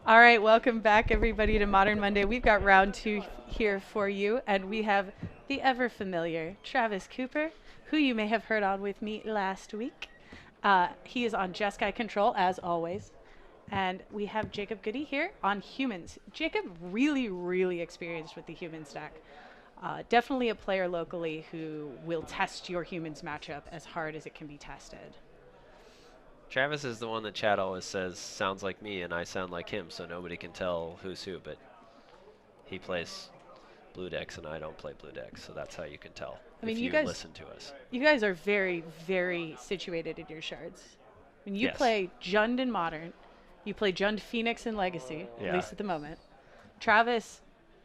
All right, welcome back, everybody, to Modern Monday. We've got round two here for you, and we have the ever familiar Travis Cooper, who you may have heard on with me last week. He is on Jeskai Control, as always. And we have Jacob Goody here on humans. Jacob, really experienced with the human stack. Definitely a player locally who will test your humans matchup as hard as it can be tested. Travis is the one that Chad always says sounds like me and I sound like him, so nobody can tell who's who, but he plays blue decks and I don't play blue decks, so that's how you can tell I mean, if you listen to us. you guys are very situated in your shards. When you Yes. play Jund in Modern, you play Jund Phoenix in Legacy, at Yeah. least at the moment. Travis,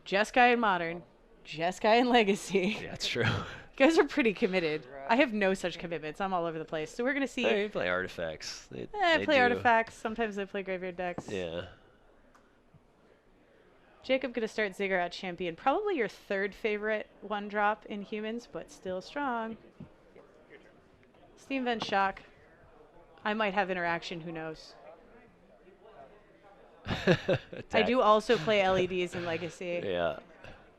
Jeskai in Modern, Jeskai in Legacy. Yeah, it's true. You guys are pretty committed. I have no such commitments. I'm all over the place. So we're going to see. They play artifacts. I They play do. artifacts. Sometimes I play graveyard decks. Yeah. Jacob going to start Ziggurat Champion. Probably your third favorite one drop in humans, but still strong. Steam Vent Shock. I might have interaction, who knows. I do also play LEDs in Legacy. Yeah.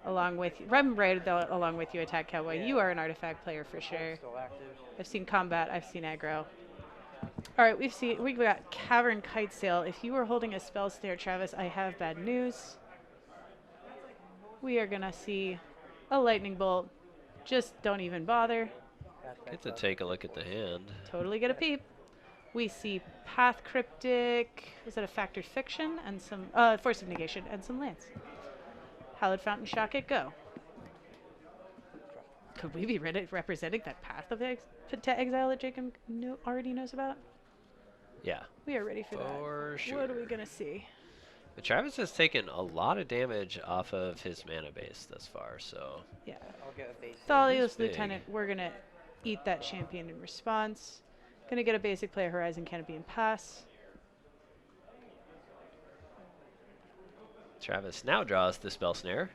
Along with you. I'm right though, along with you, Attack Cowboy. Yeah. You are an artifact player for sure. I've seen combat, I've seen aggro. Alright, we've got Cavern Kite Sail. If you were holding a spell snare, Travis, I have bad news. We are gonna see a lightning bolt. Just don't even bother. Get to take a look at the hand. Totally get a peep. We see Path Cryptic. Was that a Factored Fiction? And some Force of Negation and some lands. Hallowed Fountain Shock it, go. Could we be representing that Path of to Exile that Jacob already knows about? Yeah. We are ready for that. For sure. What are we going to see? But Travis has taken a lot of damage off of his mana base thus far, so. Yeah. He's Thalios big. Lieutenant, we're going to eat that champion in response. Going to get a basic play Horizon Canopy and pass. Travis now draws the spell snare.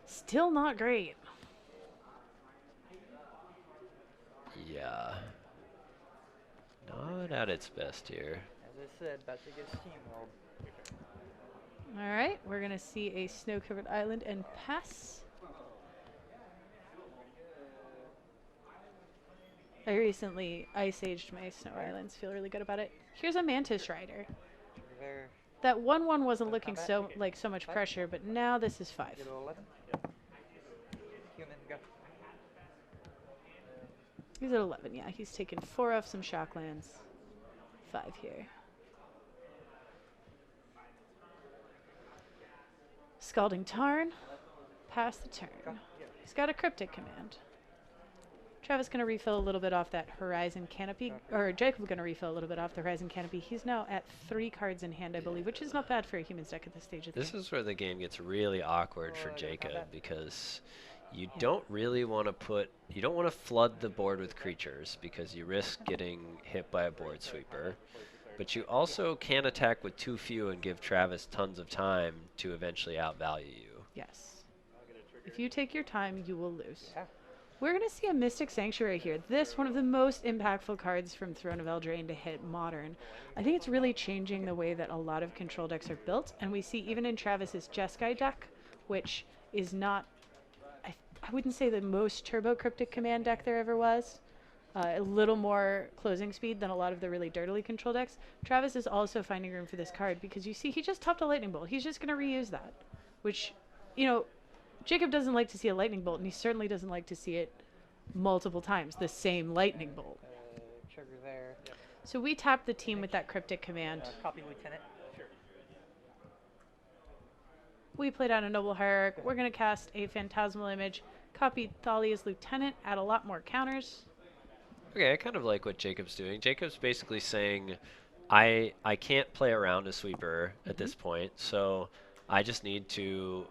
Still not great. Yeah. Not at its best here. As I said, about to get steamrolled. All right, we're going to see a snow-covered island and pass. I recently ice-aged my snow islands. Feel really good about it. Here's a Mantis Rider. There. That 1/1 wasn't looking so much pressure, but now this is 5. Get 11. Human, go. He's at 11, yeah. He's taken 4 off some Shocklands. 5 here. Scalding Tarn. Pass the turn. He's got a Cryptic Command. Travis going to refill a little bit off that Horizon Canopy, or Jacob going to refill a little bit off the Horizon Canopy. He's now at 3 cards in hand, I believe, which is not bad for a human's deck at this stage of the game. This is where the game gets really awkward for Jacob because you don't really want to you don't want to flood the board with creatures because you risk getting hit by a board sweeper. But you also can't attack with too few and give Travis tons of time to eventually outvalue you. Yes. If you take your time, you will lose. Yeah. We're going to see a Mystic Sanctuary here. This, one of the most impactful cards from Throne of Eldraine to hit Modern. I think it's really changing the way that a lot of control decks are built, and we see even in Travis's Jeskai deck, which is not, I wouldn't say the most turbo cryptic command deck there ever was. A little more closing speed than a lot of the really dirtily control decks. Travis is also finding room for this card because you see he just topped a Lightning Bolt. He's just going to reuse that, which, you know, Jacob doesn't like to see a lightning bolt, and he certainly doesn't like to see it multiple times, the same lightning bolt. Trigger there. Yep. So we tapped the team with that cryptic command. Copy Lieutenant. Sure. We played out a Noble Hierarch. We're going to cast a Phantasmal Image, copy Thalia's Lieutenant, add a lot more counters. Okay, I kind of like what Jacob's doing. Jacob's basically saying, I can't play around a sweeper at this point, so I just need to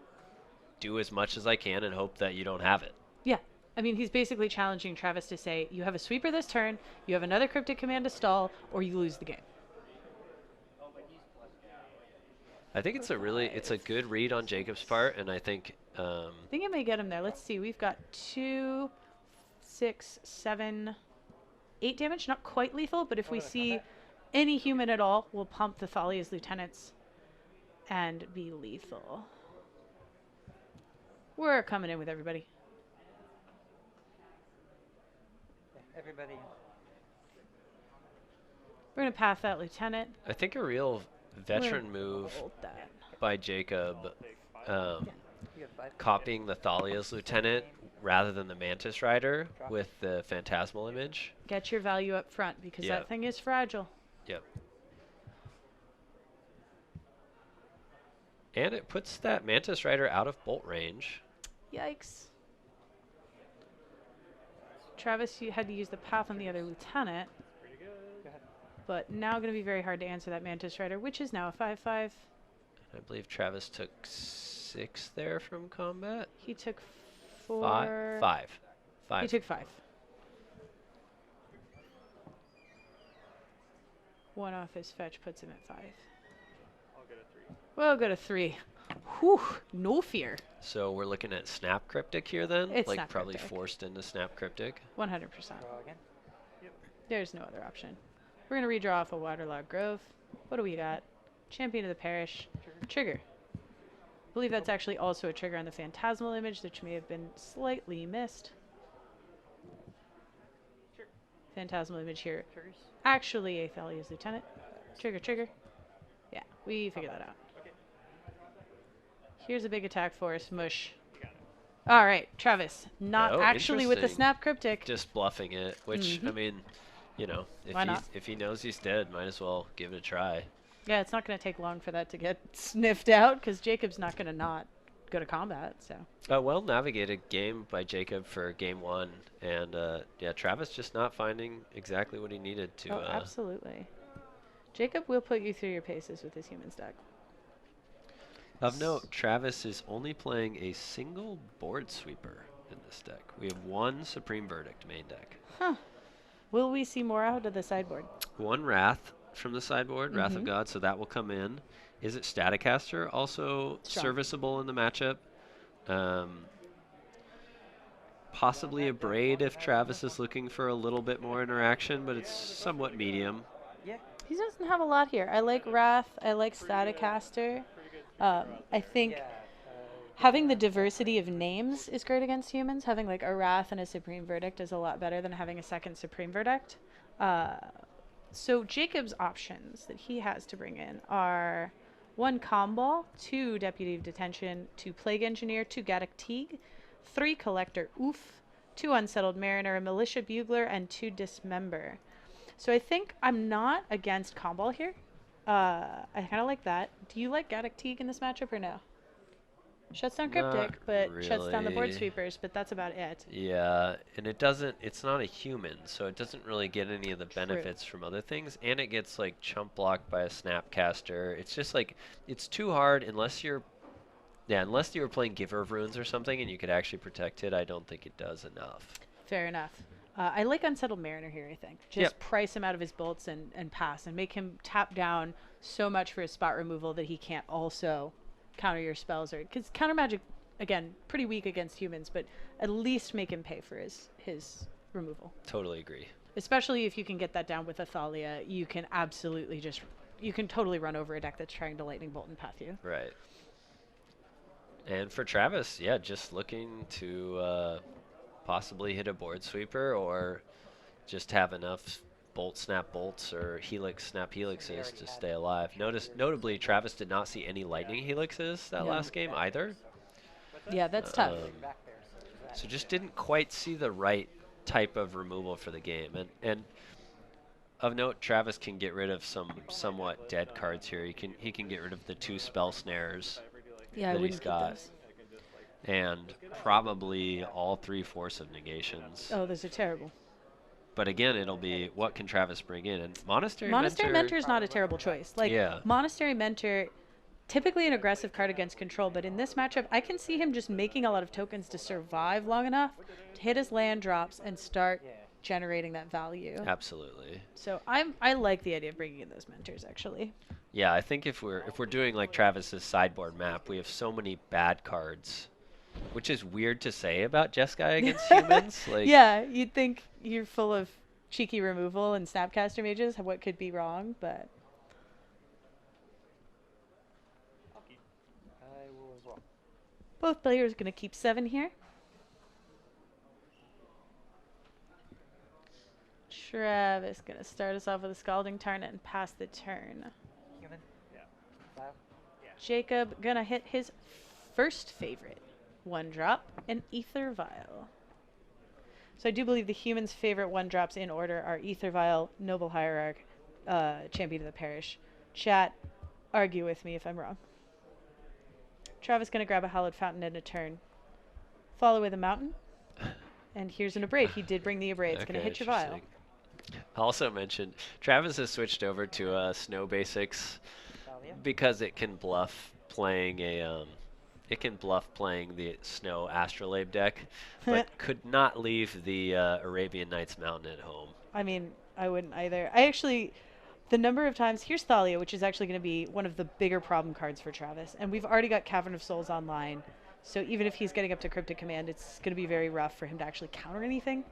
do as much as I can and hope that you don't have it. Yeah. I mean, he's basically challenging Travis to say, you have a sweeper this turn, you have another cryptic command to stall, or you lose the game. I think it's a good read on Jacob's part, and I think it may get him there. Let's see. We've got 2, 6, 7, 8 damage. Not quite lethal, but if we see any human at all, we'll pump the Thalia's Lieutenants and be lethal. We're coming in with everybody. Everybody. We're going to path that lieutenant. I think a real veteran move Hold that. by Jacob, You got 5. copying the Thalia's lieutenant rather than the Mantis Rider with the Phantasmal image. Get your value up front because Yep. that thing is fragile. Yep. And it puts that Mantis Rider out of bolt range. Yikes. Travis, you had to use the path on the other lieutenant, Go ahead. but now going to be very hard to answer that Mantis Rider, which is now a 5/5. I believe Travis took 6 there from combat. He took 4. Five. He took 5. 1 off his fetch puts him at 5. We'll go to 3. Whew, no fear. So we're looking at Snap Cryptic here then? It's like Snap probably Cryptic. forced into Snap Cryptic. 100%. Draw again. There's no other option. We're going to redraw off a Waterlogged Grove. What do we got? Champion of the Parish. Trigger. I believe that's actually also a trigger on the Phantasmal image, which may have been slightly missed. Phantasmal image here. Triggers. Actually, Athalia's lieutenant. Trigger, trigger. Yeah, we figured that out. Here's a big attack force. Mush. All right, Travis. Not Oh, actually with the interesting. Snap Cryptic. Just bluffing it, which, I Mhm. mean, you know, Why not? if he knows he's dead, might as well give it a try. Yeah, it's not going to take long for that to get sniffed out because Jacob's not going to not go to combat. So A well navigated game by Jacob for game 1, and yeah, Travis just not finding exactly what he needed to. oh, absolutely. Jacob will put you through your paces with his human stack. Of note, Travis is only playing a single board sweeper in this deck. We have 1 Supreme Verdict main deck, Huh. Will we see more out of the sideboard? 1 Wrath from the sideboard, Wrath of Mhm. God, so that will come in. Is it Staticaster? Also Strong. serviceable in the matchup. Possibly a Braid if Travis is looking for a little bit more interaction, but it's somewhat medium. Yeah. He doesn't have a lot here. I like Wrath. I like Staticaster. I think Yeah. having the diversity of names is great against humans. Having like a Wrath and a Supreme Verdict is a lot better than having a second Supreme Verdict. So Jacob's options that he has to bring in are 1 Comball, 2 Deputy of Detention, 2 Plague Engineer, 2 Gaddock Teague, 3 Collector Oof, 2 Unsettled Mariner, a Militia Bugler, and 2 Dismember. So I think I'm not against Comball here. I kind of like that. Do you like Gaddock Teague in this matchup or no? Shuts down Cryptic, Not but shuts down the board really. sweepers, but that's about it. Yeah, and it's not a human, so it doesn't really get any of the benefits from other things, and it gets like chump blocked by a Snapcaster. It's just like, it's too hard unless you were playing Giver of Runes or something and you could actually protect it. I don't think it does enough. Fair enough. I like Unsettled Mariner here, I think. Just price him out of his bolts and pass, and make him tap down so much for his spot removal that he can't also counter your spells. Because counter magic, again, pretty weak against humans, but at least make him pay for his removal. Totally agree. Especially if you can get that down with Athalia, you can absolutely you can totally run over a deck that's trying to Lightning Bolt and path you. Right. And for Travis, yeah, just looking to possibly hit a board sweeper or just have enough bolt snap bolts or helix snap helixes to stay alive. Notably, Travis did not see any lightning helixes that No. last game either. Yeah, that's tough. Back there. So that. So just didn't quite see the right type of removal for the game. And of note, Travis can get rid of some somewhat dead cards here. He can get rid of the 2 spell snares Yeah, I that wouldn't he's keep got. those. And probably all 3 Force of Negations. Oh, those are terrible. But again, it'll be what can Travis bring in? And Monastery Monastery Mentor Mentor is not a terrible choice. Like, Yeah. Monastery Mentor, typically an aggressive card against control, but in this matchup, I can see him just making a lot of tokens to survive long enough to hit his land drops and start Yeah. generating that value. Absolutely. So I like the idea of bringing in those mentors, actually. Yeah, I think if we're doing like Travis's sideboard map, we have so many bad cards, which is weird to say about Jeskai against humans. Like, Yeah, you'd think you're full of cheeky removal and Snapcaster mages. What could be wrong? But will as well. Both players going to keep 7 here. Travis going to start us off with a Scalding Tarn and pass the turn. Human. File. Jacob going to hit his first favorite. 1 drop, an Ether Vial. So I do believe the humans' favorite 1 drops in order are Ether Vial, Noble Hierarch, Champion of the Parish. Chat, argue with me if I'm wrong. Travis going to grab a Hallowed Fountain and a turn. Follow with a Mountain. And here's an Abrade. He did bring the Abrade. It's going to hit your Vial. Also mentioned, Travis has switched over to Snow Basics Thalia. because it can bluff playing the Snow Astrolabe deck, but could not leave the Arabian Nights Mountain at home. I mean, I wouldn't either. I actually, the number of times, here's Thalia, which is actually going to be one of the bigger problem cards for Travis. And we've already got Cavern of Souls online. So even if he's getting up to Cryptic Command, it's going to be very rough for him to actually counter anything.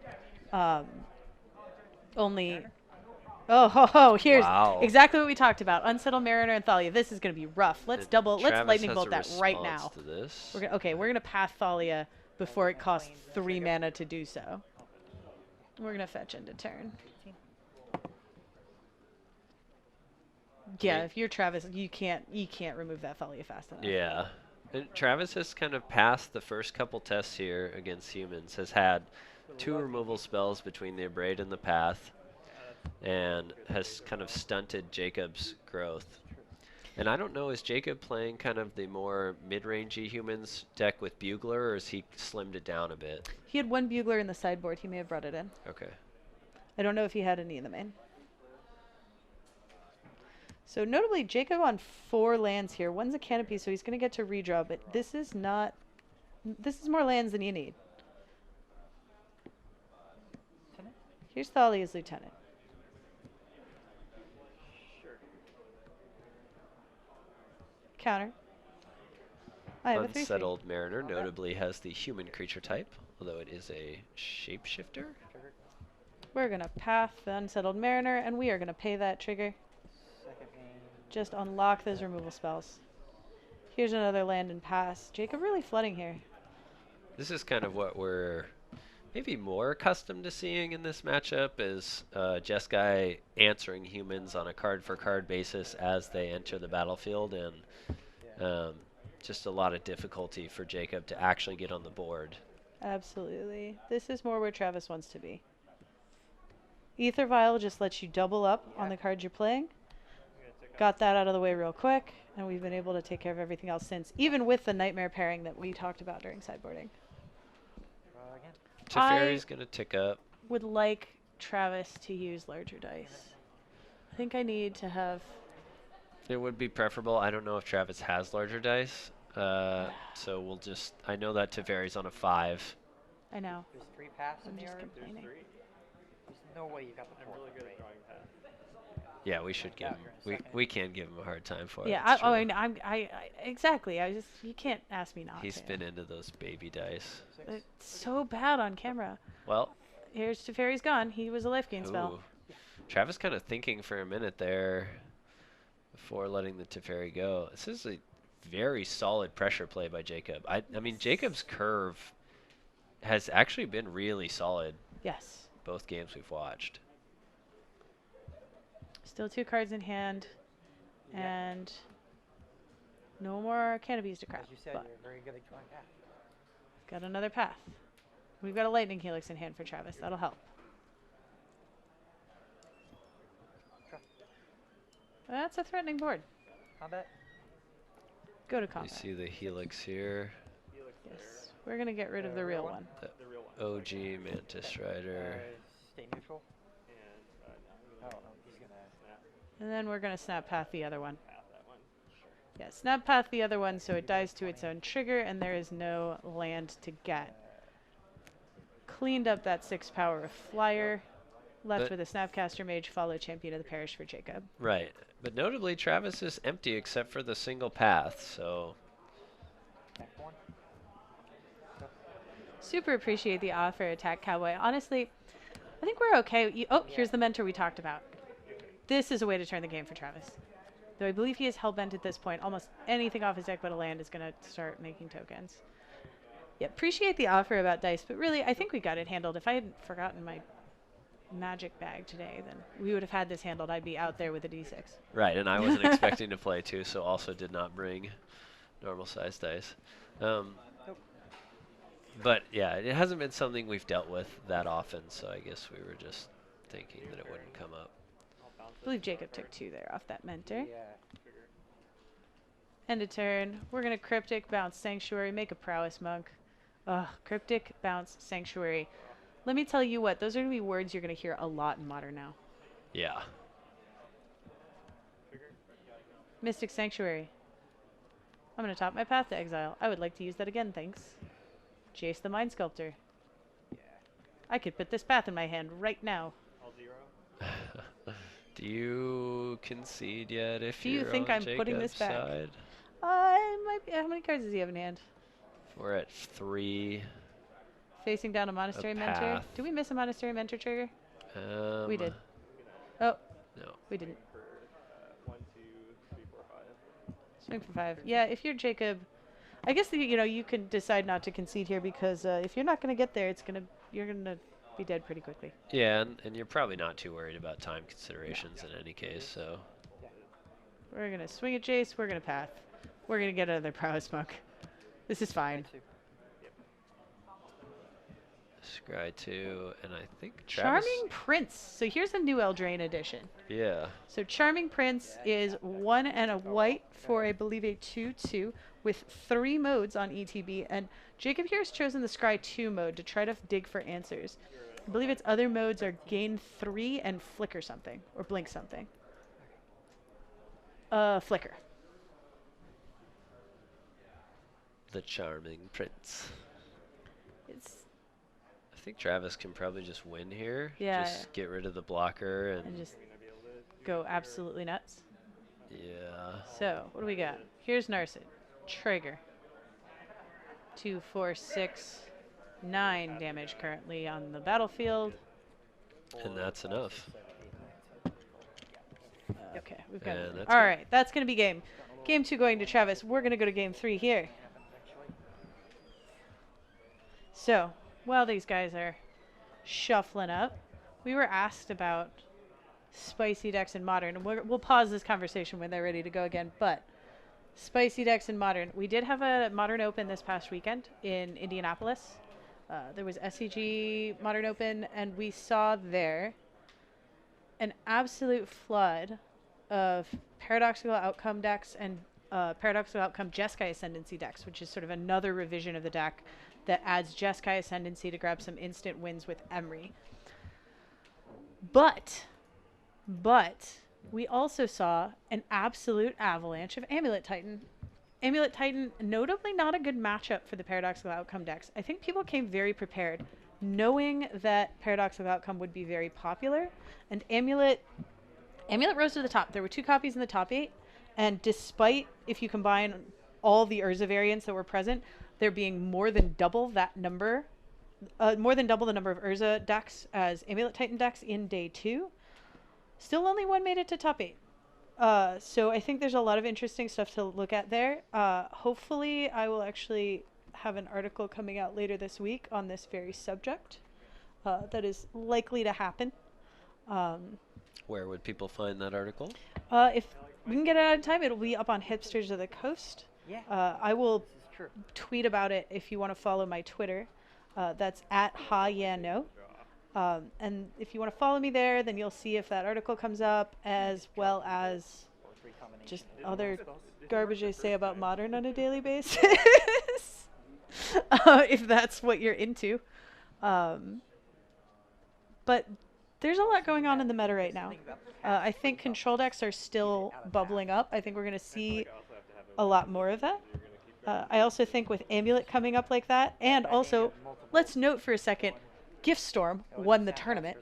Here's Wow. exactly what we talked about. Unsettled Mariner and Thalia. This is going to be rough. Let's Travis lightning has bolt a that right response now. to this. We're gonna path Thalia before it costs 3 mana to do so. We're gonna fetch into turn. Yeah, Wait. if you're Travis, you can't remove that Thalia fast enough. Yeah. And Travis has kind of passed the first couple tests here against humans, has had 2 removal spells between the Abrade and the Path, and has kind of stunted Jacob's growth. And I don't know, is Jacob playing kind of the more mid-rangey humans deck with Bugler, or has he slimmed it down a bit? He had 1 Bugler in the sideboard. He may have brought it in. Okay. I don't know if he had any in the main. So notably, Jacob on 4 lands here. 1's a canopy, so he's going to get to redraw, but this is not... This is more lands than you need. Lieutenant? Here's Thalia's Lieutenant. Counter. I have a 3/3. Unsettled Mariner notably has the human creature type, although it is a shapeshifter. Trigger. We're going to path the Unsettled Mariner, and we are going to pay that trigger. Second main. Just unlock those removal spells. Here's another land and pass. Jacob really flooding here. This is kind of what we're maybe more accustomed to seeing in this matchup, is Jeskai answering humans on a card-for-card basis as they enter the battlefield, and just a lot of difficulty for Jacob to actually get on the board. Absolutely. This is more where Travis wants to be. Ether Vial just lets you double up on the cards you're playing. Got that out of the way real quick, and we've been able to take care of everything else since, even with the Nightmare pairing that we talked about during sideboarding. Again. Teferi's going to tick up. Would like Travis to use larger dice. I think I need to have... It would be preferable. I don't know if Travis has larger dice, so we'll just... I know that Teferi's on a 5. I know. There's 3 paths in I'm the just yard. complaining. There's no way you got the 4th. Yeah, we should give him... We can give him a hard time for it. Yeah, it's true. exactly. You can't ask me not He's to. been into those baby dice. It's so bad on camera. Well, Here's Teferi's gone. He was a life gain spell. ooh. Travis kind of thinking for a minute there before letting the Teferi go. This is a very solid pressure play by Jacob. I mean, Jacob's curve has actually been really solid Yes. both games we've watched. Still 2 cards in hand, and no more canopies to crap. As you said, But you're very good at drawing path. got another path. We've got a Lightning Helix in hand for Travis. That'll help. Sure. That's a threatening board. Combat. Go to You combat. see the Helix here. Yes. We're going to get rid of the real one. The OG Mantis Rider. Stay neutral. Oh, no, he's gonna. And then we're going to snap path the other one. Yeah, snap path the other one so it dies to its own trigger and there is no land to get. Cleaned up that 6 power of flyer. Left But- with a Snapcaster Mage, follow Champion of the Parish for Jacob. Right. But notably, Travis is empty except for the single path, so... Back one. Super appreciate the offer, Attack Cowboy. Honestly, I think we're okay. Here's the mentor we talked about. This is a way to turn the game for Travis. Though I believe he is hellbent at this point. Almost anything off his deck but a land is going to start making tokens. Yeah, appreciate the offer about dice, but really, I think we got it handled. If I hadn't forgotten my magic bag today, then we would have had this handled. I'd be out there with a d6. Right, and I wasn't expecting to play too, so also did not bring normal size dice. But yeah, it hasn't been something we've dealt with that often, so I guess we were just thinking that it wouldn't come up. I believe Jacob took 2 there off that mentor. Yeah. End of turn. We're going to Cryptic, bounce Sanctuary, make a Prowess Monk. Ugh, Cryptic, bounce Sanctuary. Let me tell you what, those are going to be words you're going to hear a lot in Modern now. Yeah. Mystic Sanctuary. I'm going to top my Path to Exile. I would like to use that again, thanks. Jace the Mind Sculptor. Yeah. I could put this path in my hand right now. All 0. Do you concede yet if Do you you're think on I'm putting this Jacob's back? side? I might be, how many cards does he have in hand? We're at 3. Facing down a Monastery Mentor. path. Did we miss a Monastery Mentor trigger? We did. No. Oh, we didn't. For 1, 2, 3, 4, 5. Swing for 5. Yeah, if you're Jacob, I guess you know you can decide not to concede here because if you're not going to get there, you're gonna be dead pretty quickly. Yeah, and you're probably not too worried about time considerations in any case, so. We're gonna swing at Jace. We're gonna path. We're gonna get another Prowess Monk. This is fine. Scry 2, and I think Travis. Charming Prince. So here's a new Eldraine edition. Yeah. So Charming Prince is 1 and a white for, I believe, a 2/2 with 3 modes on ETB. And Jacob here has chosen the Scry 2 mode to try to dig for answers. I believe its other modes are Gain 3 and Flicker something, or Blink something. Flicker. The Charming Prince. It's I think Travis can probably just win here. Yeah. Just get rid of the blocker and and just go absolutely nuts. yeah. So what do we got? Here's Narset. Trigger. 2, 4, 6, 9 damage currently on the battlefield. And that's enough. Okay, we've got And it. that's All it. right, that's going to be game. Game 2 going to Travis. We're going to go to game 3 here. So, while these guys are shuffling up, we were asked about spicy decks in Modern. And we'll pause this conversation when they're ready to go again. But spicy decks in Modern. We did have a Modern Open this past weekend in Indianapolis. There was SCG Modern Open, and we saw there an absolute flood of paradoxical outcome decks and paradoxical outcome Jeskai Ascendancy decks, which is sort of another revision of the deck that adds Jeskai Ascendancy to grab some instant wins with Emery. But we also saw an absolute avalanche of Amulet Titan. Amulet Titan, notably not a good matchup for the paradoxical outcome decks. I think people came very prepared, knowing that paradoxical outcome would be very popular, and Amulet rose to the top. There were 2 copies in the top 8, and despite, if you combine all the Urza variants that were present, there being more than double that number, more than double the number of Urza decks as Amulet Titan decks in day 2, still only 1 made it to top 8. So I think there's a lot of interesting stuff to look at there. Hopefully I will actually have an article coming out later this week on this very subject. That is likely to happen. Where would people find that article? If we can get it out in time, it'll be up on Hipsters of the Coast. Yeah. I will This is true. tweet about it if you want to follow my Twitter. That's at HaYano. And if you want to follow me there, then you'll see if that article comes up, as well as just other garbage I say about Modern on a daily basis. If that's what you're into. But there's a lot going on in the meta right now. I think control decks are still bubbling up. I think we're going to see a lot more of that. I also think with Amulet coming up like that, and also, let's note for a second, Giftstorm won the tournament.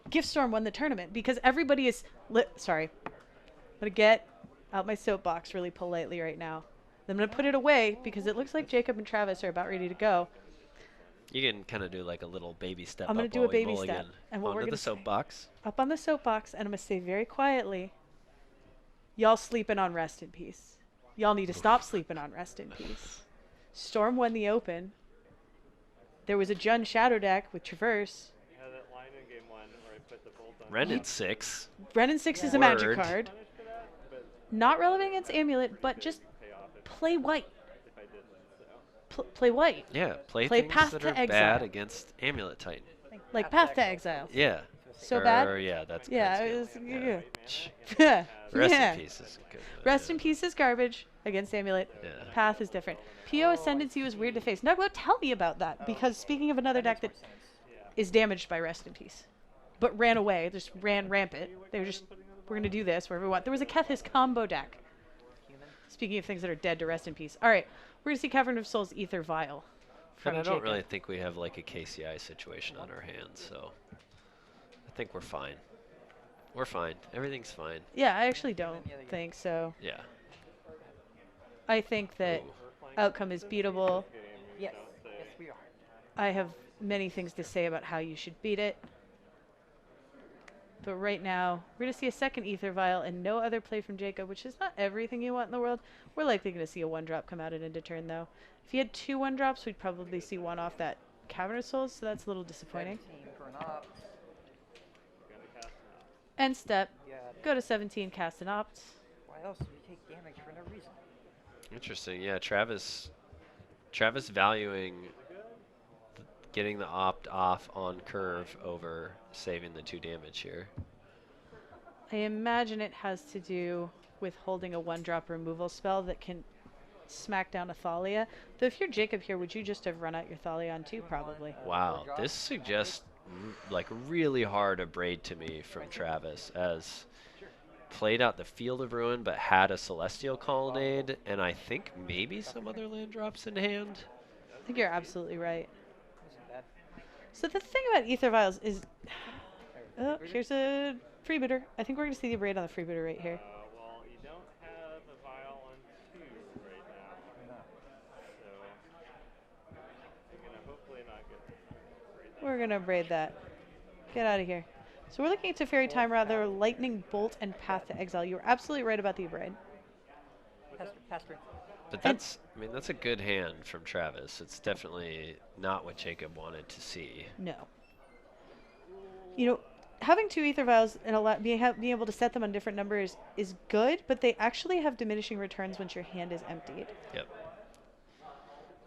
Giftstorm won the tournament because everybody is... Sorry. I'm going to get out my soapbox really politely right now. I'm going to put it away because it looks like Jacob and Travis are about ready to go. You can kind of do like a little baby step I'm up gonna do while a we baby step, mulligan. and what we're Onto gonna the say, soapbox. up on the soapbox, and I'm gonna say very quietly, y'all sleeping on Rest in Peace. Y'all need to stop sleeping on Rest in Peace. Storm won the Open. There was a Jun Shadow deck with Traverse. I had that line in game 1 where I put the bolt on. Renin 6. Renin 6 is a magic Word. card. Punished for that, but Not relevant against Amulet, but just pay off play white. if I didn't. So. Play white. Yeah, play Play things Path that to are bad Exile. against Amulet Titan. Like Path to Exile. Yeah. So bad? Yeah, that's Yeah, good. it was, Yeah. yeah. Rest Yeah. in peace is good. Rest in Peace is garbage against Amulet. Yeah. Path is different. PO Ascendancy was weird to face. Nuglo, tell me about that, because speaking of another deck that is damaged by Rest in Peace, but ran away, just ran rampant. They were just, we're going to do this wherever we want. There was a Kethis combo deck. Speaking of things that are dead to Rest in Peace. All right, we're going to see Cavern of Souls Ether Vial. From And I don't Jacob. really think we have like a KCI situation on our hands, so I think we're fine. We're fine. Everything's fine. Yeah, I actually don't think so. Yeah. I think that Ooh. outcome is beatable. Yes, yes we are. I have many things to say about how you should beat it. But right now, we're going to see a second Ether Vial and no other play from Jacob, which is not everything you want in the world. We're likely going to see a 1-drop come out at end of turn, though. If he had 2 1-drops, we'd probably see 1 off that Cavern of Souls, so that's a little disappointing. 17 for an opt. End step. Got it. Go to 17, cast an opt. Why else would you take damage for no reason? Interesting. Yeah, Travis valuing getting the opt off on curve over saving the 2 damage here. I imagine it has to do with holding a 1-drop removal spell that can smack down a Thalia. Though if you're Jacob here, would you just have run out your Thalia on 2? Probably. Wow, this suggests like really hard a braid to me from Travis, as played out the Field of Ruin but had a Celestial Colonnade and I think maybe some other land drops in hand. I think you're absolutely right. Isn't bad. So the thing about Ether Vials is... Oh, here's a freebooter. I think we're going to see the braid on the freebooter right here. Well, you don't have a vial on 2 right now, so you're gonna hopefully not get. We're going to braid that. Get out of here. So we're looking at Teferi Time Rather, Lightning Bolt, and Path to Exile. You were absolutely right about the braid. Pass turn. But that's, I mean, that's a good hand from Travis. It's definitely not what Jacob wanted to see. No. You know, having 2 Ether Vials and being able to set them on different numbers is good, but they actually have diminishing returns once your hand is emptied. Yep.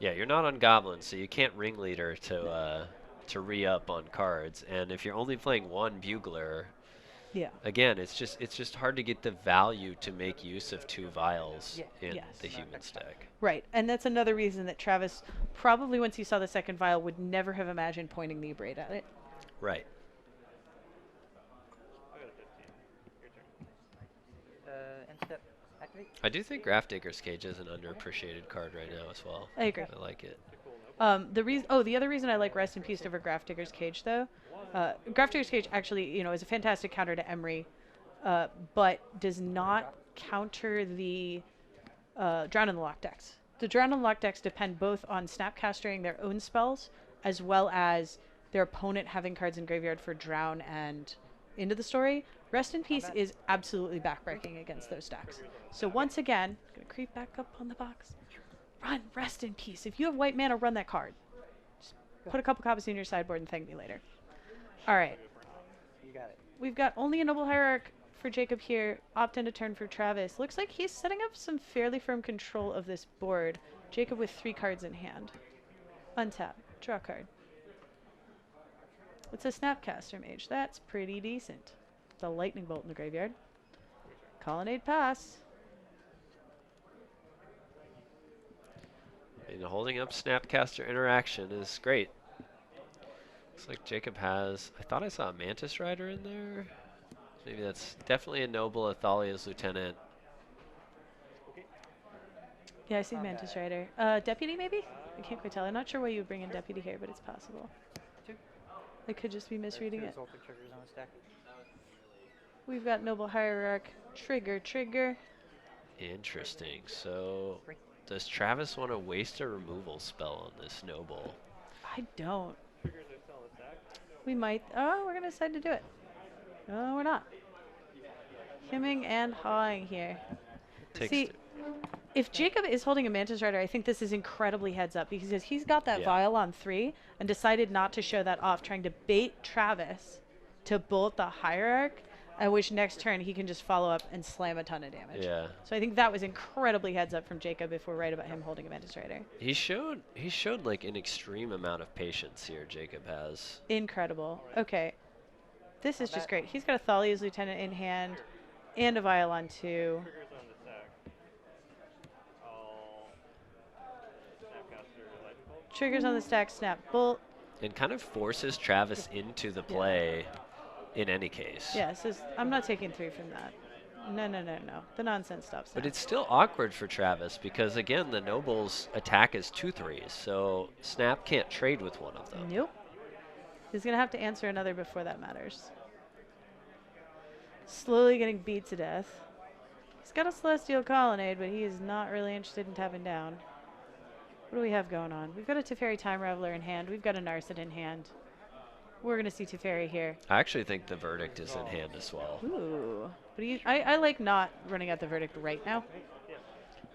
Yeah, you're not on Goblin, so you can't Ringleader to re-up on cards. And if you're only playing 1 Bugler, Yeah. again, it's just hard to get the value to make use of 2 vials in Yes. the human stack. Right. And that's another reason that Travis probably, once he saw the second vial, would never have imagined pointing the braid at it. Right. I got a 15. Your turn. End step. Activate. I do think Graftdigger's Cage is an underappreciated card right now as well. I agree. I like it. The other reason I like Rest in Peace over Graftdigger's Cage, though, Graftdigger's Cage actually, you know, is a fantastic counter to Emery, but does not counter the Drown in the Lock decks. The Drown in the Lock decks depend both on Snapcastering their own spells, as well as their opponent having cards in graveyard for Drown and into the story. Rest in Peace is absolutely backbreaking against those stacks. So once again, I'm going to creep back up on the box. Run Rest in Peace. If you have white mana, run that card. Just put a couple copies in your sideboard and thank me later. All right. You got it. We've got only a Noble Hierarch for Jacob here. Opt in to turn for Travis. Looks like he's setting up some fairly firm control of this board. Jacob with 3 cards in hand. Untap. Draw a card. It's a Snapcaster Mage. That's pretty decent. The Lightning Bolt in the graveyard. Colonnade pass. And holding up Snapcaster Interaction is great. Looks like Jacob has, I thought I saw a Mantis Rider in there. Maybe that's definitely a Noble Athalia's Lieutenant. Yeah, I see Mantis Rider. Deputy, maybe? I can't quite tell. I'm not sure why you would bring in Deputy here, but it's possible. 2. I could just be misreading it. Exalted triggers on the stack. We've got Noble Hierarch. Trigger. Interesting. So 3. does Travis want to waste a removal spell on this Noble? I don't. Triggers are still on the stack. We might. Oh, we're going to decide to do it. No, we're not. Hemming and hawing here. Takes See, if Jacob is holding a Mantis Rider, I think this is incredibly heads up because he's got that Yeah. vial on 3 and decided not to show that off, trying to bait Travis to bolt the Hierarch, at which next turn he can just follow up and slam a ton of damage. Yeah. So I think that was incredibly heads up from Jacob if we're right about him holding a Mantis Rider. He showed like an extreme amount of patience here, Jacob has. Incredible. Okay. This is just great. He's got a Thalia's Lieutenant in hand and a vial on 2. Triggers on the stack. I'll Snapcaster Lightning Bolt. Triggers on the stack, snap bolt. And kind of forces Travis into the play in any case. Yeah, so I'm not taking 3 from that. No, no, no, no. The nonsense stops But now. it's still awkward for Travis because, again, the Noble's attack is 2/3s, so Snap can't trade with one of them. Nope. He's going to have to answer another before that matters. Slowly getting beat to death. He's got a Celestial Colonnade, but he is not really interested in tapping down. What do we have going on? We've got a Teferi Time Raveler in hand. We've got a Narset in hand. We're going to see Teferi here. I actually think the Verdict is in hand as well. Ooh. But I like not running out the Verdict right now.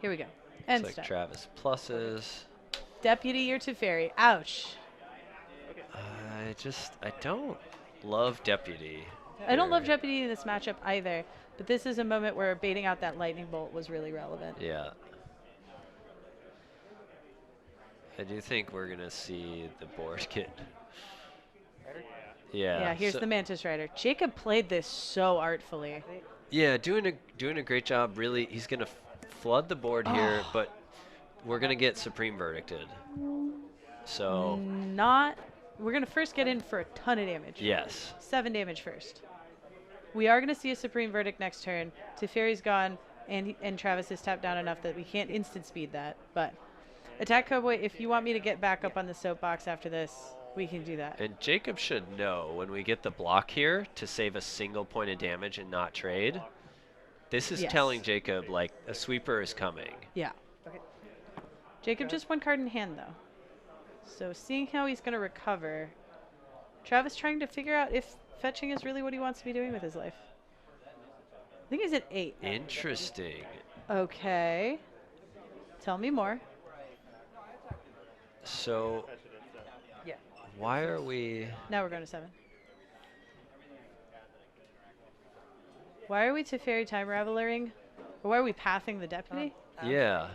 Here we go. End It's step. like Travis pluses. Deputy or Teferi. Ouch. I don't love Deputy. I don't love here. Deputy in this matchup either, but this is a moment where baiting out that Lightning Bolt was really relevant. Yeah. I do think we're going to see the board get... Yeah. Yeah, here's so- the Mantis Rider. Jacob played this so artfully. Yeah, doing a great job. Really, he's gonna flood the board here, but we're gonna get Supreme Verdicted. So We're going to first get in for a ton of damage. yes, 7 damage first. We are going to see a Supreme Verdict next turn. Teferi's gone, and Travis is tapped down enough that we can't instant speed that. But Attack Cowboy, if you want me to get back up on the soapbox after this, we can do that. and Jacob should know when we get the block here to save a single point of damage and not trade. This is Yes. telling Jacob like a sweeper is coming. Yeah. Okay. Jacob just 1 card in hand, though. So seeing how he's going to recover, Travis trying to figure out if fetching is really what he wants to be doing with his life. I think he's at 8. Interesting. Okay. Tell me more. So Fetch it instead. Yeah. why are we? Now we're going to 7. Why are we Teferi Time Ravelering? Or why are we pathing the Deputy? Yeah.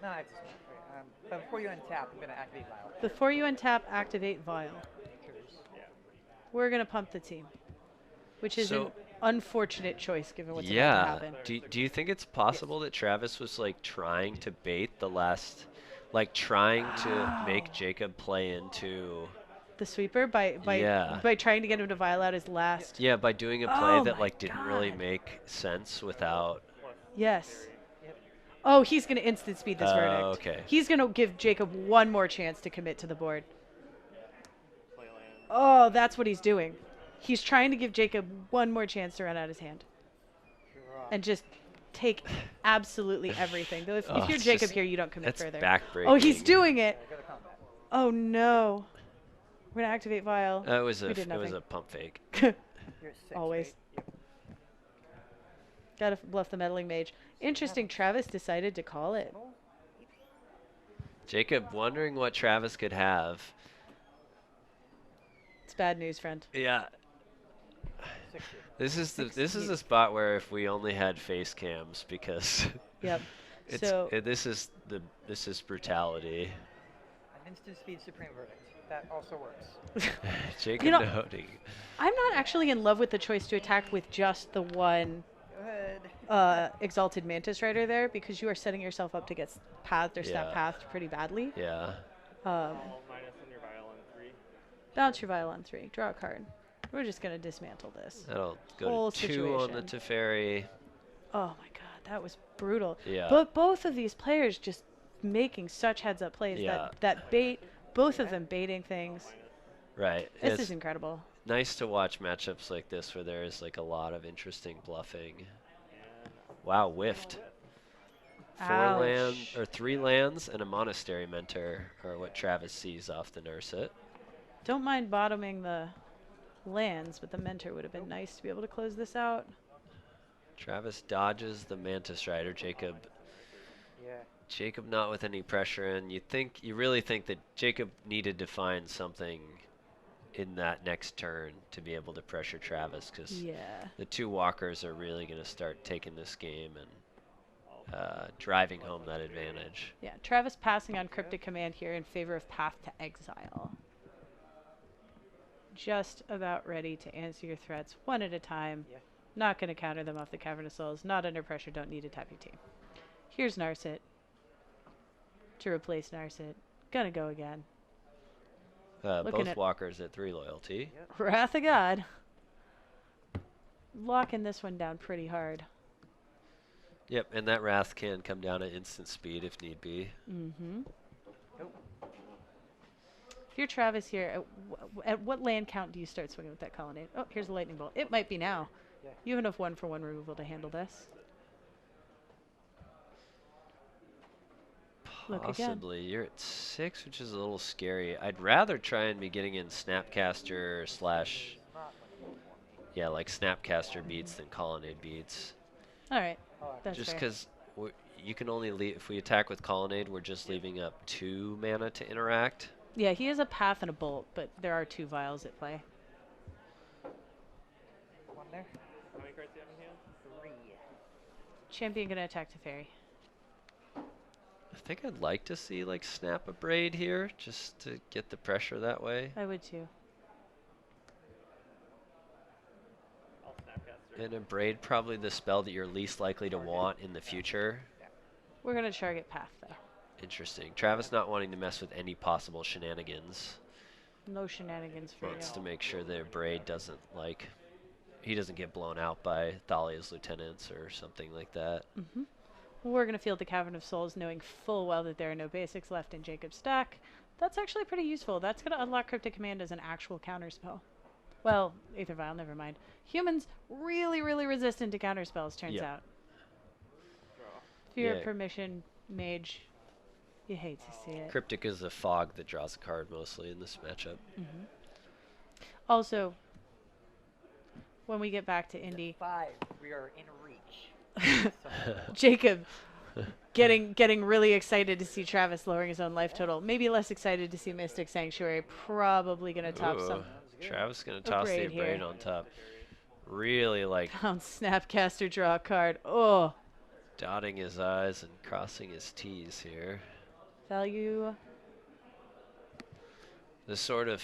No, it's just, but before you untap, I'm going to activate Vial. Before you untap, activate Vial. We're going to pump the team, which is an So- unfortunate choice given what's about to Yeah. happen. Do you think it's possible that Travis was like trying to bait the last, like trying to make Jacob play into, The sweeper by Yeah. by trying to get him to Vial out his last. yeah, by doing a play Oh that my like didn't really God. make sense without. Yes. Oh, he's going to instant speed this verdict. Okay. He's going to give Jacob one more chance to commit to the board. Play land. Oh, that's what he's doing. He's trying to give Jacob one more chance to run out his hand and just take absolutely everything. Though if Oh, you're it's Jacob just- here, you don't commit That's further. backbreaking. Oh, he's doing it. Go to combat. Oh no. We're gonna activate Vial. It was We a did it was nothing. a pump fake. You're at 6. Always. Right? Yep. Gotta bluff the meddling mage. Interesting. Travis decided to call it. Jacob wondering what Travis could have. It's bad news, friend. Yeah. 60. This is the spot where if we only had face cams because Yep. it's So this is brutality. An instant speed Supreme Verdict. That also works. Jacob You know- noting. I'm not actually in love with the choice to attack with just the one Good. Exalted Mantis Rider there because you are setting yourself up to get pathed or snap Yeah. pathed pretty badly. Yeah. All minus on your vial on 3. Bounce your Vial on 3. Draw a card. We're just gonna dismantle this. That'll Whole go to 2 on the situation. Teferi. Oh my god, that was brutal. Yeah. But both of these players just making such heads up plays Yeah. that bait, both of them baiting things. Right. This It's is incredible. nice to watch matchups like this where there is like a lot of interesting bluffing. Wow, whiffed. Ouch. 3 lands and a Monastery Mentor are what Travis sees off the Nurset. Don't mind bottoming the lands, but the mentor would have been nice to be able to close this out. Travis dodges the Mantis Rider. Jacob not with any pressure, and you really think that Jacob needed to find something in that next turn to be able to pressure Travis, because the 2 walkers are really going to start taking this game and driving home that advantage. Yeah, Travis passing on Cryptic Command here in favor of Path to Exile. Just about ready to answer your threats one at a time. Not going to counter them off the Cavern of Souls. Not under pressure. Don't need to tap your team. Here's Narset to replace Narset. Gonna go again. Both walkers at 3 loyalty. Wrath of God. Locking this one down pretty hard. Yep, and that Wrath can come down at instant speed if need be. If you're Travis here, at what land count do you start swinging with that Colonnade? Oh, here's a Lightning Bolt. It might be now. You have enough 1-for-1 removal to handle this. Possibly. You're at 6, which is a little scary. I'd rather try and be getting in Snapcaster slash... Yeah, like Snapcaster beats than Colonnade beats. Alright. That's just fair. because you can only leave... If we attack with Colonnade, we're just leaving up 2 mana to interact. Yeah, he has a Path and a Bolt, but there are 2 vials at play. One there. How many cards do you have in hand? 3. Champion gonna attack the fairy. I think I'd like to see, like, Snap a Braid here, just to get the pressure that way. I would too. I'll Snapcaster. And a Braid, probably the spell that you're least likely to want in the future. We're gonna target Path though. Interesting. Travis not wanting to mess with any possible shenanigans. No shenanigans for Wants you. to make sure that Braid doesn't, like, he doesn't get blown out by Thalia's lieutenants or something like that. We're going to field the Cavern of Souls knowing full well that there are no basics left in Jacob's stack. That's actually pretty useful. That's going to unlock Cryptic Command as an actual counterspell. Well, Aether Vial, never mind. Humans really, really resistant to counterspells, turns out. If you're a permission mage, you hate to see it. Cryptic is a fog that draws a card mostly in this matchup. Also, when we get back to Indy, 5. We are in reach. Jacob getting really excited to see Travis lowering his own life total. Maybe less excited to see Mystic Sanctuary. Probably going to top some. Travis going to toss the Braid Braid here. on top. Really, like, Pound Snapcaster, draw a card. Oh, dotting his I's and crossing his T's here. value. The sort of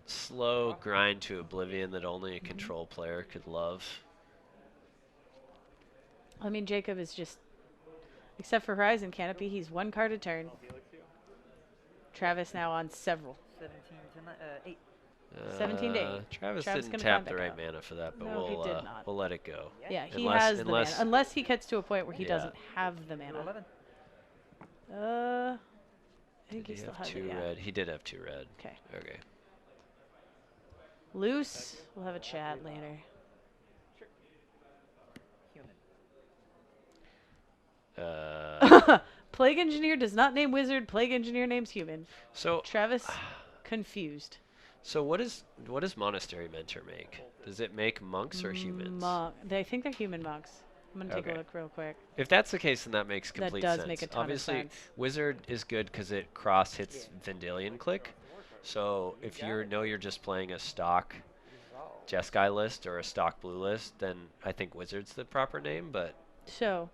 slow grind to oblivion that only a control player could love. I mean, Jacob is just, except for Horizon Canopy, he's 1 card a turn. Travis now on several. 17 to 8. 17 to 8. Travis Travis didn't gonna tap climb the back right up. mana for that, but No, he did not. we'll let it go. Yeah, he Unless- has the mana. unless- Unless he gets to a point where he Yeah. doesn't have the mana. 11. I think Did he still have has 2 it, yeah. red? He did have 2 red. Okay. Okay. Loose. We'll have a chat later. Human. Plague Engineer does not name wizard. Plague Engineer names human. So Travis, confused. So what does Monastery Mentor make? Does it make monks or humans? I think they're human monks. I'm gonna take Okay. a look real quick. If that's the case, then that makes That complete does sense. make a ton of Obviously, sense. Wizard is good because it cross hits Vendilion click. So if you're just playing a stock Jeskai list or a stock blue list, then I think Wizard's the proper name. But So,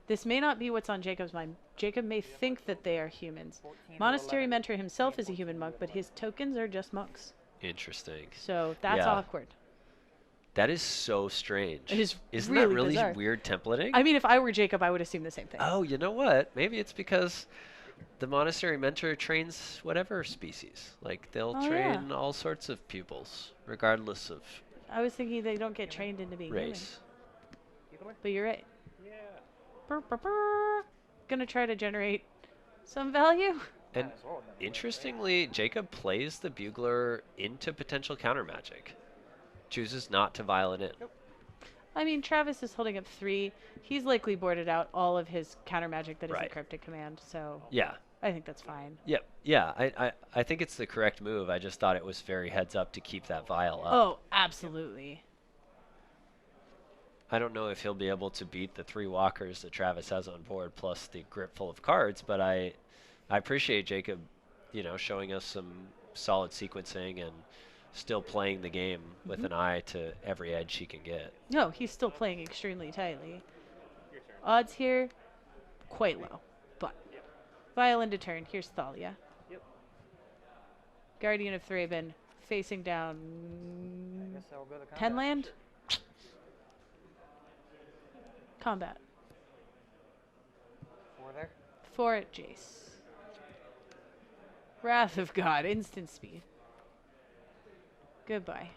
this may not be what's on Jacob's mind. Jacob may think that they are humans. 14 to Monastery 11. Mentor himself is a human monk, but his tokens are just monks. interesting. So that's Yeah. awkward. That is so strange. It is Isn't really that really bizarre. weird templating? I mean, if I were Jacob, I would assume the same thing. Oh, you know what? Maybe it's because the Monastery Mentor trains whatever species. Like, they'll Oh, train all sorts of pupils, regardless of I was thinking they don't get trained into being race. human. But you're right. Yeah. Burr, burr, burr. Gonna try to generate some value. And Might as well, then. interestingly, Jacob plays the Bugler into potential counter magic. Chooses not to vial it in. I mean, Travis is holding up 3. He's likely boarded out all of his counter magic that is a Right. cryptic command, so Yeah. I think that's fine. Yep. Yeah. I think it's the correct move. I just thought it was very heads up to keep that vial up. Oh, absolutely. I don't know if he'll be able to beat the 3 walkers that Travis has on board plus the grip full of cards, but I appreciate Jacob, showing us some solid sequencing and still playing the game with an eye to every edge he can get. No, he's still playing extremely tightly. Your turn. Odds here, quite low. But vial into turn. Here's Thalia. Yep. Guardian of Thraben facing down I guess I'll go to combat. 10 land. Combat. 4 there. 4 at Jace. Wrath of God, instant speed. Goodbye.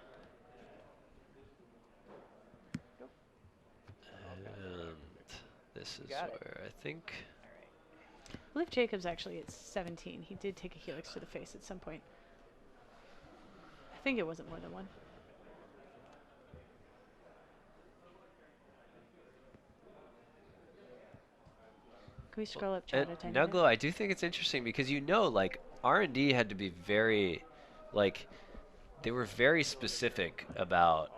And this is got it. where I think. I believe Jacob's actually at 17. He did take a helix to the face at some point. I think it wasn't more than 1. Can we scroll up chat a tiny bit? Nuglo, I do think it's interesting because like R&D had to be very, like, they were very specific about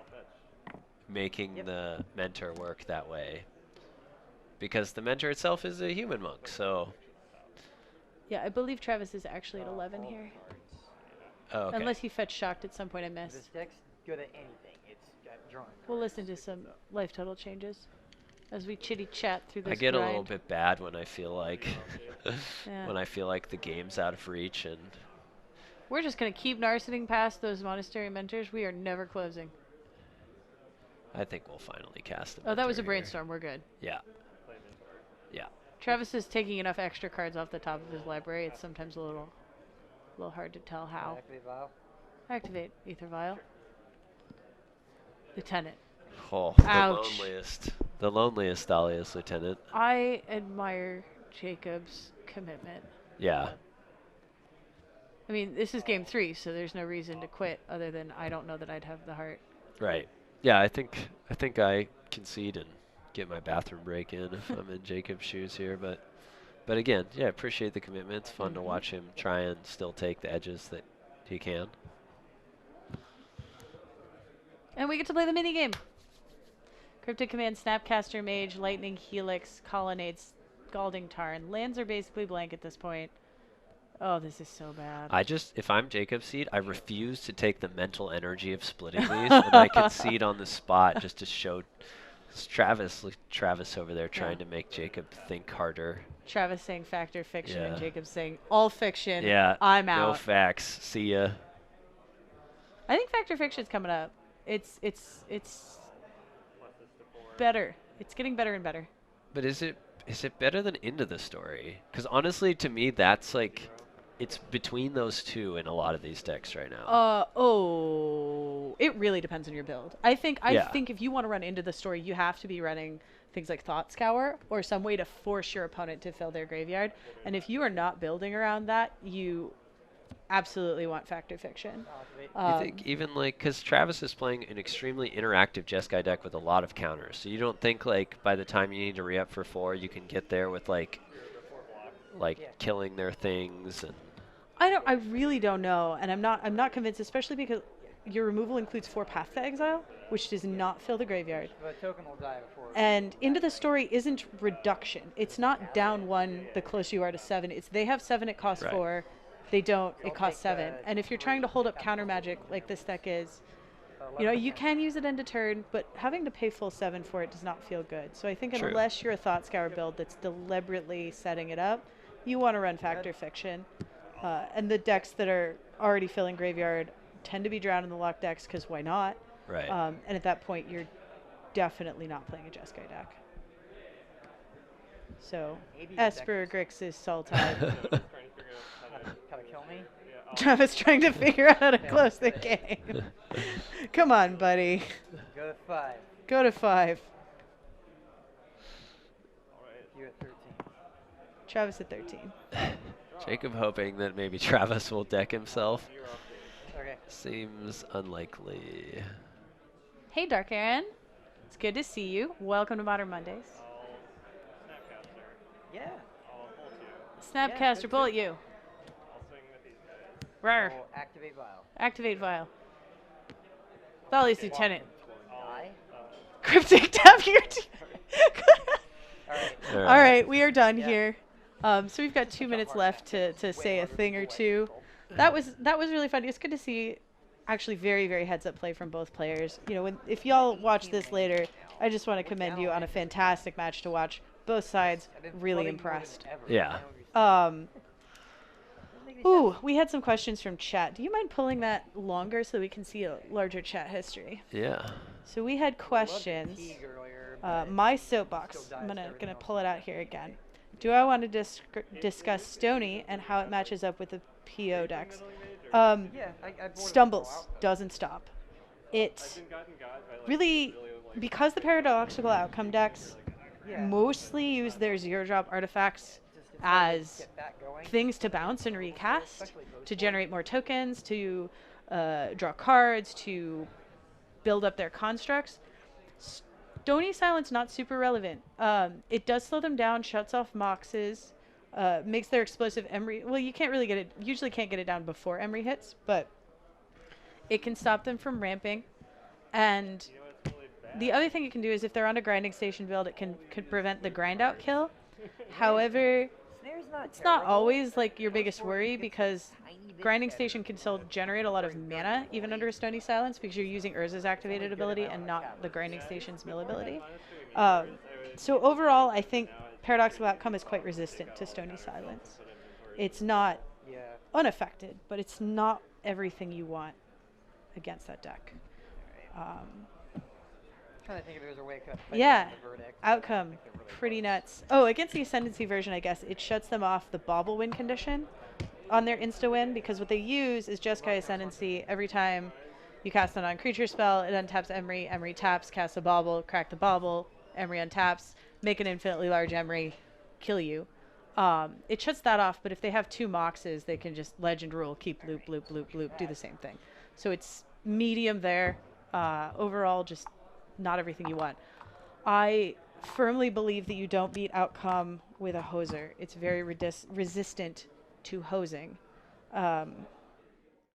making the mentor work that way. Because the mentor itself is a human monk, so. Yeah, I believe Travis is actually at 11 here. Oh, okay. Unless he fetched shocked at some point I This missed. deck's good at anything. It's got drawing. We'll listen to some life total changes as we chitty chat through this I get a grind. little bit bad when I feel like Yeah. when I feel like the game's out of reach, and We're just going to keep narseting past those monastery mentors. We are never closing. I think we'll finally cast them. Oh, that was a brainstorm. We're good. Yeah. Yeah. Travis is taking enough extra cards off the top of his library. It's sometimes a little hard to tell how. Activate vial. Activate Ether Vial. Lieutenant. Oh, Ouch. the loneliest Thalia's lieutenant. I admire Jacob's commitment. Yeah. I mean, this is game 3, so there's no reason to quit other than I don't know that I'd have the heart. Right. Yeah, I think I concede and get my bathroom break in if I'm in Jacob's shoes here, but again, yeah, appreciate the commitment. It's fun to watch him try and still take the edges that he can. And we get to play the mini game. Cryptic Command, Snapcaster, Mage, Lightning, Helix, Colonnades, Scalding Tarn. Lands are basically blank at this point. Oh, this is so bad. If I'm Jacob's seed, I refuse to take the mental energy of splitting these, and I concede on the spot just to show Travis over there trying to make Jacob think harder. Travis saying factor fiction and Yeah. Jacob saying all fiction. Yeah, I'm no out. facts. See ya. I think factor fiction's coming up. It's better. It's getting better and better. But is it better than Into the Story? Because honestly, to me, that's like, it's between those two in a lot of these decks right now. It really depends on your build. I think Yeah. if you want to run Into the Story, you have to be running things like Thought Scour or some way to force your opponent to fill their graveyard. And if you are not building around that, you absolutely want factor fiction. You think even like, because Travis is playing an extremely interactive Jeskai deck with a lot of counters, so you don't think like by the time you need to re-up for 4, you can get there with like killing their things and. I really don't know, and I'm not convinced, especially because your removal includes 4 Path to Exile, which does not fill the graveyard. The token will die before. And Into the Story isn't reduction. It's not down 1 the closer you are to 7. It's they have 7, it costs Right. 4. They don't, it costs 7. And if you're trying to hold up counter magic like this deck is, you can use it end of turn, but having to pay full 7 for it does not feel good. So I think True. unless you're a Thought Scour build that's deliberately setting it up, you want to run Factor Fiction. And the decks that are already filling graveyard tend to be drowned in the lock decks because why not? Right. And at that point, you're definitely not playing a Jeskai deck. So, Maybe Esper, Grixis, Sultai. Trying to figure out Gotta kill me. Travis trying to figure out how to close the game. Come on, buddy. Go to 5. Go to 5. You're at 13. Travis at 13. Jacob hoping that maybe Travis will deck himself. Okay. Seems unlikely. Hey, Dark Aaron. It's good to see you. Welcome to Modern Mondays. Snapcaster. Yeah. I'll pull 2. Snapcaster, good pull too. at you. I'll swing with these guys. Rawr. So activate vial. Activate vial. Valley's Lieutenant. Die. Cryptic tap your All right. All right, we are done Yeah. here. So we've got 2 minutes left to say a thing or two. That was really fun. It's good to see actually very, very heads up play from both players. You know, if y'all watch this later, I just want to commend you on a fantastic match to watch. Both sides really impressed. Yeah. Ooh, we had some questions from chat. Do you mind pulling that longer so we can see a larger chat history? Yeah. So we had questions. My soapbox. I'm gonna pull it out here again. Do I want to discuss Stony and how it matches up with the PO decks? Yeah, I Stumbles, doesn't stop. It really, because the paradoxical outcome decks mostly use their 0-drop artifacts as things to bounce and recast, to generate more tokens, to draw cards, to build up their constructs. Stony Silence not super relevant. It does slow them down, shuts off Moxes, makes their explosive Emery. Well, you can't really get it. Usually can't get it down before Emery hits, but it can stop them from ramping. And the other thing it can do is if they're on a grinding station build, it can prevent the grind out kill. However, it's not always like your biggest worry because grinding station can still generate a lot of mana even under a Stony Silence because you're using Urza's activated ability and not the grinding station's mill ability. So overall, I think paradoxical outcome is quite resistant to Stony Silence. It's not unaffected, but it's not everything you want against that deck. Trying to think if there's a way to Yeah, the verdict. outcome, pretty nuts. Oh, against the Ascendancy version, I guess, it shuts them off the bobble win condition on their insta-win because what they use is Jeskai Ascendancy. Every time you cast a non-creature spell, it untaps Emery, Emery taps, casts a bobble, crack the bobble, Emery untaps, make an infinitely large Emery, kill you. It shuts that off, but if they have 2 Moxes, they can just Legend Rule, keep loop, loop, loop, loop, do the same thing. So it's medium there. Overall, just not everything you want. I firmly believe that you don't beat outcome with a hoser. It's very resistant to hosing.